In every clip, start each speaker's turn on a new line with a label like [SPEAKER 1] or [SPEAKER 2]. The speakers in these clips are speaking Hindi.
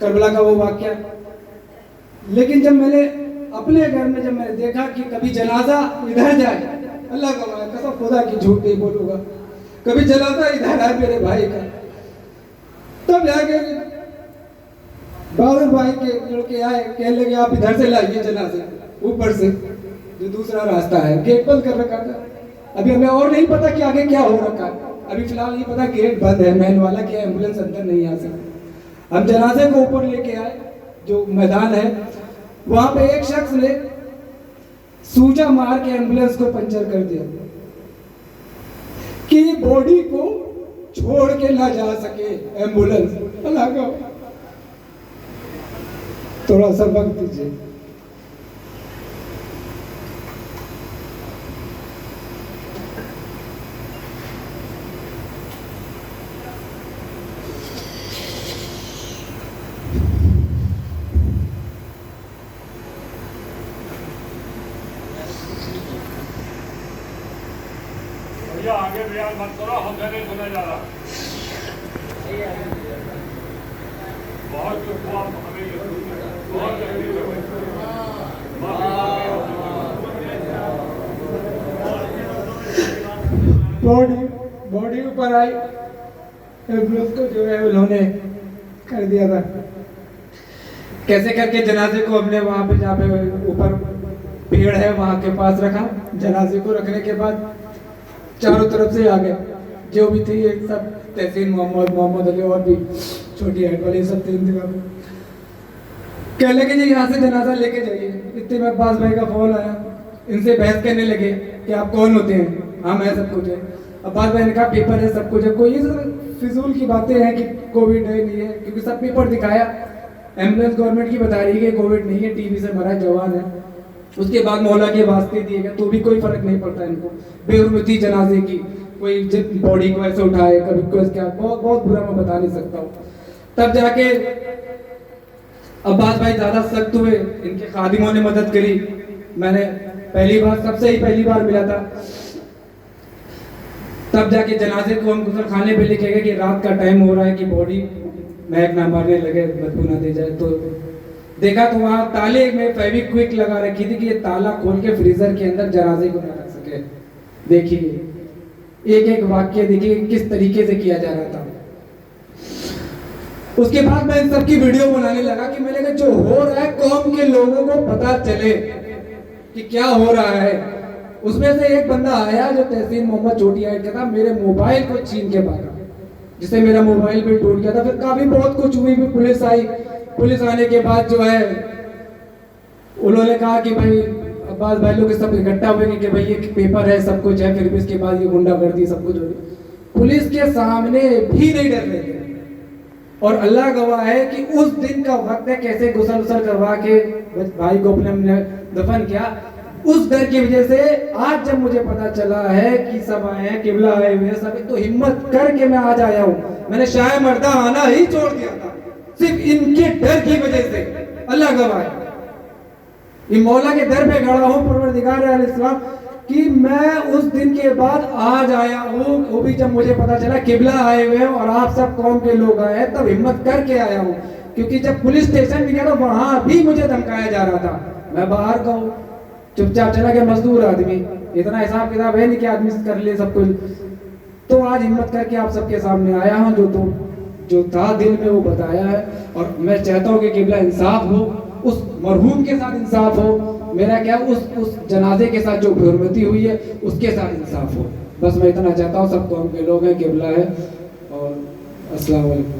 [SPEAKER 1] करबला का वो वाकया। लेकिन जब मैंने अपने घर में जब मैंने देखा कि कभी जनाजा इधर जाए, अल्लाह का वास्ता कसम खुदा की झूठ नहीं बोलूंगा, कभी जनाजा इधर आए मेरे भाई का, तब जाके बहादुर भाई के लड़के आए, कहने लगे आप इधर से लाइए जनाजे, ऊपर से जो दूसरा रास्ता है, गेट बंद कर रखा था। अभी हमें और नहीं पता कि आगे क्या हो रखा है, अभी फिलहाल ये पता गेट बंद है मेन वाला, कि एम्बुलेंस अंदर नहीं आ सकती। हम जनाजे को ऊपर लेके आए, जो मैदान है वहां पे एक शख्स ने सूजा मार के एम्बुलेंस को पंचर कर दिया कि बॉडी को छोड़ के ना जा सके एम्बुलेंस। अल्लाह का थोड़ा सा वक्त दीजिए।
[SPEAKER 2] आगे बयान मत करो, हमसे नहीं सुना जा रहा। बहुत कुछ हुआ, हमें बहुत तकलीफ
[SPEAKER 1] है। बॉडी ऊपर आई, एम्बुलेंस को जो है उन्होंने कर दिया था। कैसे करके जनाजे को हमने वहां पे जहाँ पे ऊपर पेड़ है वहां के पास रखा। जनाजे को रखने के बाद चारों तरफ से आ गए जो भी थी, एक सब तहसीन मोहम्मद अली और भी छोटी हाइट वाले सब थे इंतजाम। कह लगे जी यहाँ से जनाजा लेके जाइए। इतने में अब्बास भाई का फोन आया, इनसे बहस करने लगे कि आप कौन होते हैं, हम है सब कुछ है। अब्बास भाई ने कहा पेपर है सब कुछ है, कोई फिजूल की बातें हैं कि कोविड है नहीं है, क्योंकि सब पेपर दिखाया, एम्बुलेंस गवर्नमेंट की बता रही है कि कोविड नहीं है, टीबी से मरा जवान है। उसके बाद मौला के वास्ते दिए गए तो भी कोई फर्क नहीं पड़ता इनको। बेहुरमती जनाजे की, कोई बॉडी को ऐसे उठाए, कभी कोई क्या, बहुत बहुत बुरा मैं बता नहीं सकता हूँ। तब जाके अब्बास भाई ज्यादा सख्त हुए, इनके खादिमों ने मदद करी। मैंने पहली बार, सबसे ही पहली बार मिला था। तब जाके जनाजे को हम गुसल खाने पे लेके गए कि रात का टाइम हो रहा है कि बॉडी महक ना मारने लगे, बदबू ना दे जाए। तो देखा तो वहां ताले में फेविक्विक लगा रखी थी कि ये ताला खोल के फ्रीजर के अंदर जनाजे को ना रख सके। देखिए एक एक वाक्य देखिए किस तरीके से किया जा रहा था। उसके बाद मैं इन सबकी वीडियो बनाने लगा कि मैंने कहा जो हो रहा है कौम के लोगों को पता चले कि क्या हो रहा है। उसमें से एक बंदा आया जो तहसीन मोहम्मद छोटी हाइट का था, मेरे मोबाइल को छीन के भागा, जिससे मेरा मोबाइल भी टूट गया था। फिर काफी बहुत कुछ हुई, भी पुलिस आई। पुलिस आने के बाद जो है उन्होंने कहा कि भाई अब्बास भाई लोग सब इकट्ठा हुए कि भाई ये पेपर है सब कुछ है, फिर भी इसके बाद ये गुंडागर्दी सब कुछ हो गई। पुलिस के सामने भी नहीं डर रहे थे। और अल्लाह गवाह है कि उस दिन का वक्त है, कैसे गुसल उसल करवा के भाई को अपने हमने दफन किया। उस डर की वजह से आज जब मुझे पता चला है कि सब आए हैं, किबला आए हुए सब, तो हिम्मत करके मैं आज आया हूँ। मैंने शायद मर्दा आना ही छोड़ दिया था सिर्फ इनके डर की वजह से। अल्लाह गवाह है, ये मौला के दर पे खड़ा हूँ परवरदिगार अलैहिस्सलाम कि मैं उस दिन के बाद आज आया हूँ। वो भी जब मुझे पता चला किबला आए हुए हैं और आप सब कौम के लोग आए हैं, तब हिम्मत करके आया हूँ। क्योंकि जब पुलिस स्टेशन भी गया तो वहां भी मुझे धमकाया जा रहा था। मैं बाहर का हूँ, चुपचाप चला गया, मजदूर आदमी, इतना हिसाब किताब है नहीं कि आदमी कर ले सब कुछ। तो आज हिम्मत करके आप सबके सामने आया हूँ, जो था दिल में वो बताया है। और मैं चाहता हूँ कि किबला इंसाफ हो, उस मरहूम के साथ इंसाफ हो। मेरा क्या उस जनाजे के साथ जो बेहुरमती हुई है उसके साथ इंसाफ हो। बस मैं इतना चाहता हूँ। सब कौम के लोग हैं, किबला है। और अस्सलाम वालेकुम।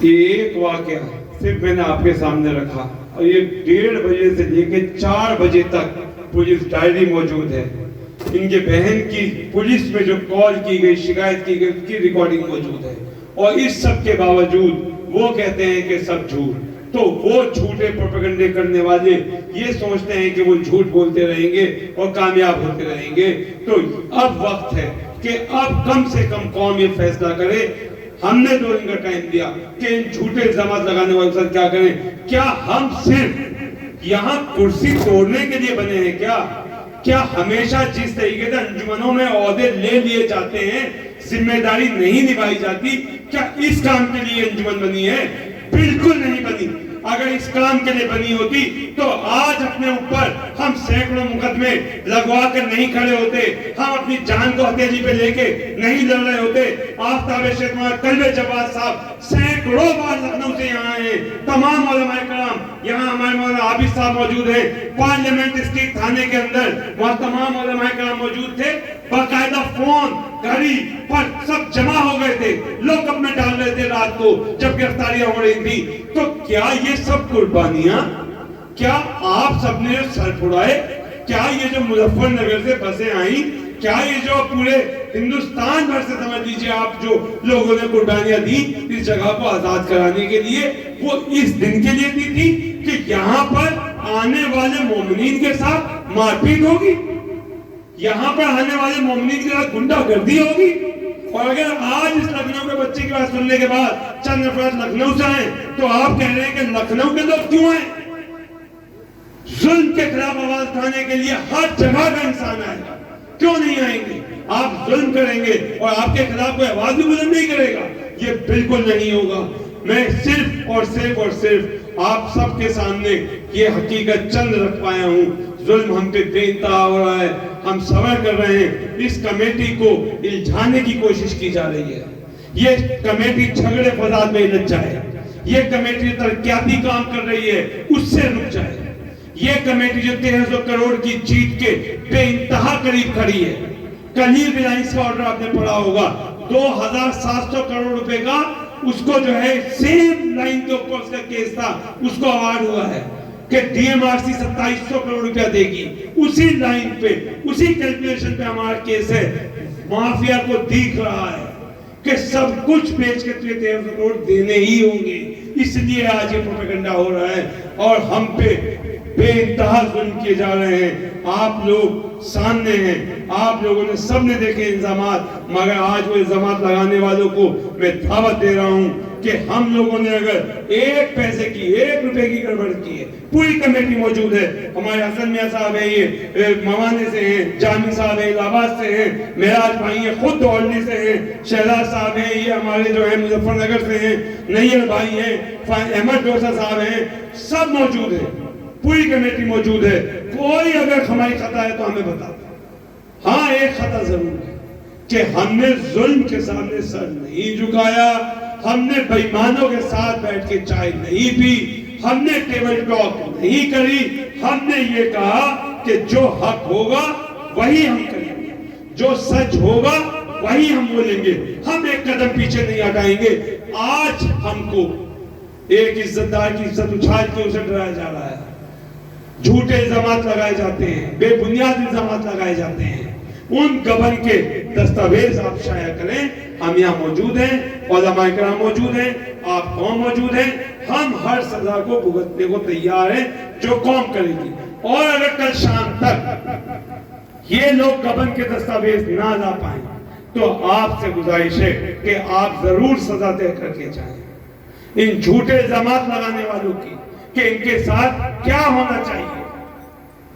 [SPEAKER 2] ये एक वाकया सिर्फ मैंने आपके सामने रखा और ये 1:30 बजे से लेकर 4 बजे तक पुलिस डायरी मौजूद है। इनके बहन की पुलिस में जो कॉल की गई, शिकायत की गई, उसकी रिकॉर्डिंग मौजूद है। और इस सब के बावजूद वो कहते हैं कि सब झूठ। तो वो झूठे प्रोपेगेंडे करने वाले ये सोचते हैं कि वो झूठ बोलते रहेंगे और कामयाब होते रहेंगे। तो अब वक्त है कि अब कम से कम कौम ये फैसला करे। हमने 2 दिन का टाइम दिया कि इन झूठे इल्जाम लगाने वालों के साथ क्या करें। क्या हम सिर्फ यहाँ कुर्सी तोड़ने के लिए बने हैं क्या? क्या हमेशा जिस तरीके से अंजुमनों में ओहदे ले लिए जाते हैं, जिम्मेदारी नहीं निभाई जाती, क्या इस काम के लिए अंजुमन बनी है? बिल्कुल नहीं बनी। अगर इस काम के लिए बनी होती तो आज अपने ऊपर हम सैकड़ों मुकदमे लगवा कर नहीं खड़े होते, हम अपनी जान को हथेली पे लेके नहीं लड़ रहे होते। आफ्ताब शेख कल्बे जवाद साहब सैकड़ों बार लखनऊ से यहाँ आए, तमाम उलमाए कराम यहाँ हमारे मौलाना आबिद साहब मौजूद हैं, पार्लियामेंट स्ट्रीट थाने के अंदर वहाँ तमाम उलमाए कराम मौजूद थे। बाकायदा फोन घड़ी पर सब जमा हो गए थे, लोग अपने डाल रहे थे रात को जब गिरफ्तारियां हो रही थी। तो क्या ये सब कुर्बानियां, क्या आप सबने जो सर फुड़ाए, क्या ये जो मुजफ्फरनगर से बसें आई, क्या ये जो पूरे हिंदुस्तान भर से समझ लीजिए आप जो लोगों ने कुर्बानियां दी इस जगह को आजाद कराने के लिए, वो इस दिन के लिए दी थी कि यहाँ पर आने वाले मोमिनीन के साथ मारपीट होगी, यहाँ पर आने वाले मोमिनीन के साथ गुंडागर्दी होगी। और अगर आज इस लखनऊ के बच्चे की बात सुनने के बाद चंद अफराद लखनऊ से आए तो आप कह रहे हैं कि लखनऊ के लोग क्यों आए? जुल्म के खिलाफ आवाज उठाने के लिए हर जगह का इंसान आएगा, क्यों नहीं आएंगे? आप जुल्म करेंगे और आपके खिलाफ कोई आवाज भी बुलंद नहीं करेगा, ये बिल्कुल नहीं होगा। मैं सिर्फ और सिर्फ आप सबके सामने ये हकीकत चंद रख पाया हूँ। जुल्म हम पे बेइंतहा हो रहा है, हम सबर कर रहे हैं। इस कमेटी को इल्झाने की कोशिश की जा रही है, ये कमेटी झगड़े फसाद में उलझ जाए, ये कमेटी तरक्याती काम कर रही है उससे रुक जाए, ये कमेटी जो 1300 करोड़ की जीत के बेइंतहा करीब खड़ी है। कल ही रिलायंस का ऑर्डर आपने पढ़ा होगा, 2700 करोड़ रुपए का उसको जो है सेम लाइन के ऊपर उसका केस था, उसको अवार्ड हुआ है कि डीएमआरसी 2700 करोड़ रुपया देगी। उसी लाइन पे, उसी कैलकुलेशन पे हमारा केस है। माफिया को दिख रहा है कि सब कुछ बेच के तुझे 1300 करोड़ देने ही होंगे, इसलिए आज ये प्रोपेगेंडा हो रहा है और हम पे बेइंतहा जुल्म किए जा रहे हैं। आप लोग सामने हैं, आप लोगों ने सबने देखे इल्जामात, मगर आज वो इल्जामात लगाने वालों को मैं दावत दे रहा हूं कि हम लोगों ने अगर एक पैसे की, 1 रुपए की गड़बड़ की है, पूरी कमेटी मौजूद है। हमारे हसन मियां साहब है, ये मवाने से हैं, जामी साहब है इलाहाबाद से हैं, मेराज भाई है खुद दौलनी से हैं, शहजाद साहब हैं ये हमारे जो है मुजफ्फरनगर से हैं, नैयर भाई हैं, अहमद डोसा साहब हैं, सब मौजूद है, पूरी कमेटी मौजूद है। कोई अगर हमारी खता है तो हमें बता दे। हाँ, एक खता जरूर है कि हमने जुल्म के सामने सर नहीं झुकाया, हमने बेईमानों के साथ बैठ के चाय नहीं पी, हमने टेबल टॉक नहीं करी। हमने ये कहा कि जो हक होगा वही हम करेंगे, जो सच होगा वही हम बोलेंगे, हम एक कदम पीछे नहीं हटाएंगे। आज हमको एक इज्जतदार की इज्जत उछाल के उसे डराया जा रहा है, झूठे इल्जामात लगाए जाते हैं, बेबुनियाद इल्जामात लगाए जाते हैं। उन गबन के दस्तावेज आप शाया करें। हम यहाँ मौजूद हैं, उलमाए किराम मौजूद हैं, आप कौम मौजूद हैं, हम हर सजा को भुगतने को तैयार हैं जो कौम करेगी। और अगर कल शाम तक ये लोग गबन के दस्तावेज ना ला पाए तो आपसे गुजारिश है कि आप जरूर सजा तय करके जाएं इन झूठे इल्जामात लगाने वालों की कि इनके साथ क्या होना चाहिए।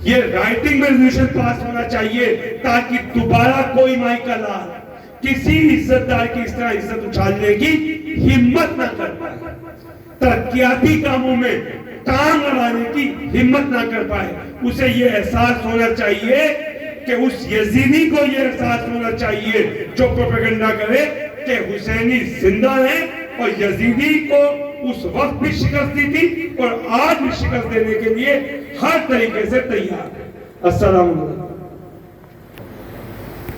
[SPEAKER 2] ये राइटिंग में रेजोल्यूशन पास होना चाहिए ताकि दोबारा कोई माई का लाल किसी इज्जतदार की इस तरह इज्जत उछालने की हिम्मत न कर पाए, तरक्याती कामों में टांग लगाने की हिम्मत ना कर पाए। उसे ये एहसास होना चाहिए कि उस यजीदी को ये एहसास होना चाहिए जो प्रोपेगेंडा करे कि हुसैनी जिंदा है और यजीदी को उस वक्त भी शिकस्त दी थी और आज भी शिकस्त देने के लिए हर तरीके से तैयार है। अस्सलाम वालेकुम।